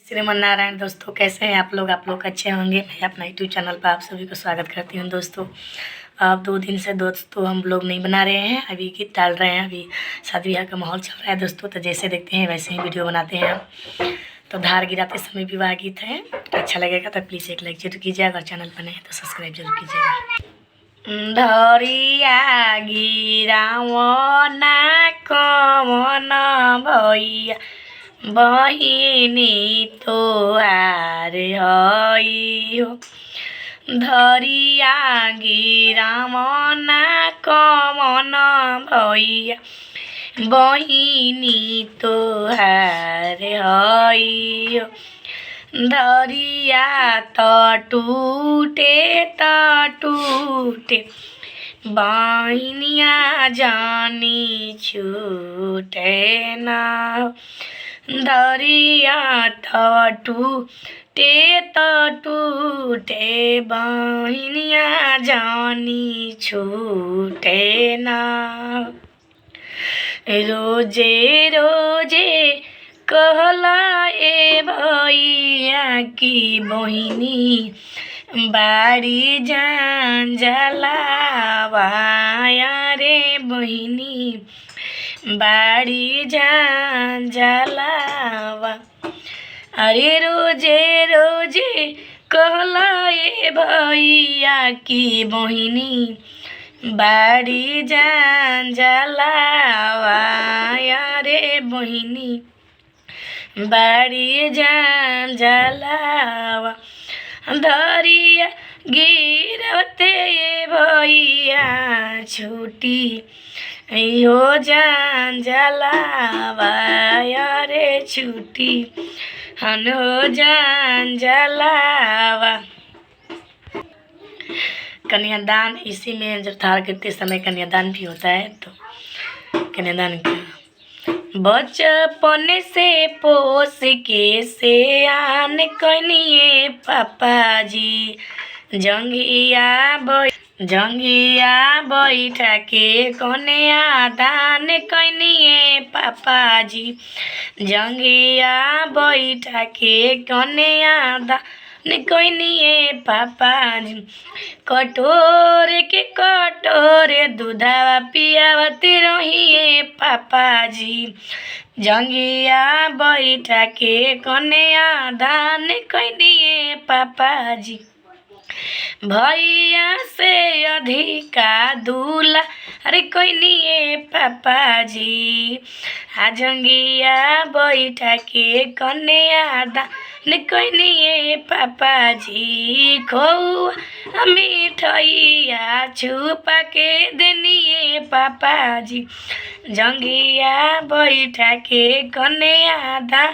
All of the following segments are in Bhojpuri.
श्रीमन नारायण। दोस्तों कैसे हैं आप लोग अच्छे होंगे। मैं अपना यूट्यूब चैनल पर आप सभी को स्वागत करती हूं। दोस्तों अब 2 दिन से दोस्तों हम लोग नहीं बना रहे हैं, अभी गीत डाल रहे हैं। अभी शादी ब्याह का माहौल चल रहा है दोस्तों, तो जैसे देखते हैं वैसे ही वीडियो बनाते हैं। तो धार गिराते समय विवाह गीत है, तो अच्छा लगेगा तो प्लीज़ एक लाइक जरूर कीजिएगा। अगर चैनल पर नए हैं तो सब्सक्राइब जरूर कीजिएगा। धरिया गिरावना कवन भैया बहिनी तोहार हई हो। धरिया गिरावना कवन भैया बहिनी तोहार हई हो। धरिया त टूटे बहिनिया जानी छूटे ना। धरिया त टूटे बहिनिया जानी छूटे ना। रोजे रोजे कहला ए भैया की बहिनी बाड़ी जलावा रे बहिनी बाड़ी जलावा। अरे रोजे रोजे कहला ए भैया की बहिनी बाड़ी जलावा रे बहिनी बाड़ी जलावा। धरिया गिरते भैया छूटी हो जलावा रे छूटी हन हो जलावा। कन्यादान इसी में जब धार गिरते समय कन्यादान भी होता है। तो कन्यादान का बचपन से पोस के से आन कनिए पापा जी जंगिया बैठा के कन्या दान कनिए पापा जी जंगिया बैठा के कन्या दान कनिए पापा जी। कटोरे दूधावा पियावती रहिए पापा जी जंगिया बैठा के कन्या दान कनिए पापा जी। भैया से अधिका दूल्हा अरे कनिए पापा जी जंगिया बैठा के कन्या दान कनिए पापा जी। खोआ मिठैया छुपा के देनिए पापा जी जंगिया बैठा के कन्या दान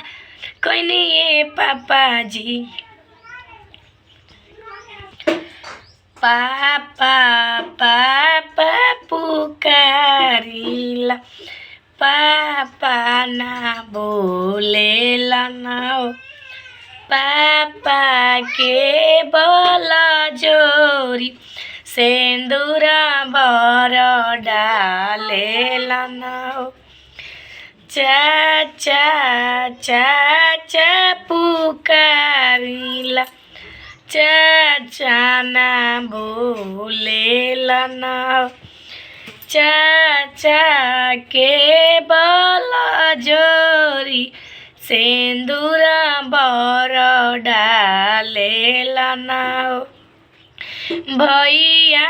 कनिए पापा जी। पापा पापा पुकारिला पापा ना बोलेला ना। पापा के बोला जोरी सेंदूरा बर डालेला ना। चाचा चाचा पुकारिला चाचा ना बोलेला ना। चाचा के बोला जोरी सेंदूरा बर डालेला ना। भैया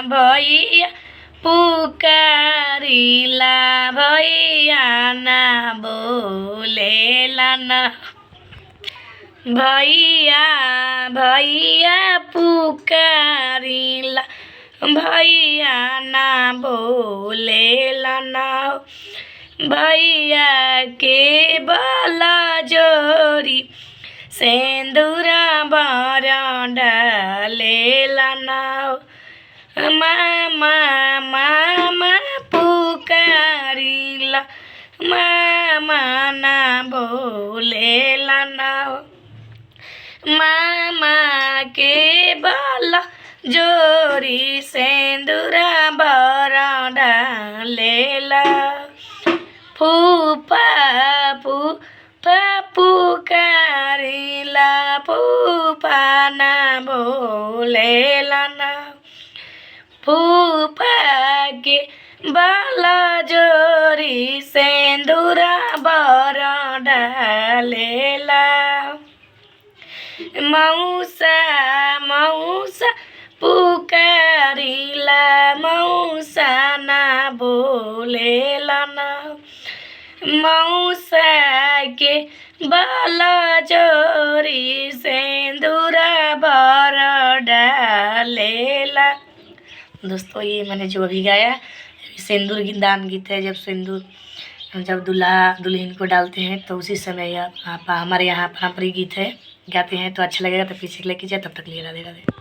भैया पुकारिला भैया ना बोलेला ना। भैया भैया पुकारिला भैया ना बोलेला ना। भैया के बाला जोरी सेंदूरा बर डालेला ना। मामा मामा पुकारिला मामा ना बोलेला ना। मामा के बाला जोरी सेंदूरा बर डालेला। फूफा फूफा पुकार बोलेला ना, फूफा के बाला जोरी सेंदूरा बर डालेला। मौसा मौसा पुकारिला, मौसा ना बोलेला ना, मौसा के बाला जोरी सेंदूरा बर डालेला। दोस्तों ये मैंने जो अभी गाया सिंदूर दान गीत है। जब दूल्हा दुल्हन को डालते हैं तो उसी समय हमारे यहाँ पारंपरिक गीत है, गाते हैं। तो अच्छा लगेगा तो पीछे क्लिक कीजिए। तब तक लिए राधे राधे।